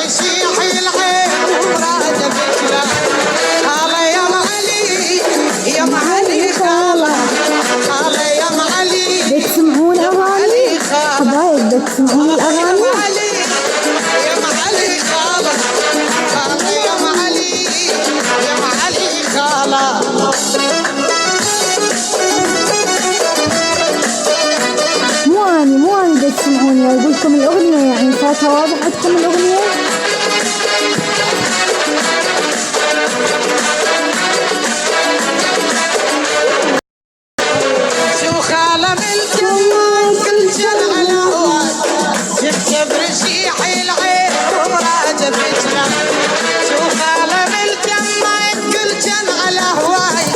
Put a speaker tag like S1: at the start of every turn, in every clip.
S1: رشيح العين وراجبت له خاله يا معلي يا معلي خاله خاله يا معلي
S2: بتسمعون اغاني حبايب؟ بتسمعون الاغاني؟
S1: يا معلي خاله خاله يا معلي يا معلي خاله
S2: مو اني بتسمعوني اقول لكم الاغنيه، يعني صوتها واضح عندكم الاغنيه؟
S1: شو خاله بالجمال كل جن على هواي شفت برشيح العين وراجبت له شو خاله بالجمال كل جن على هواي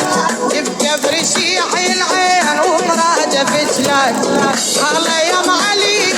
S1: شفت برشيح العين وراجبت له خاله يا معلي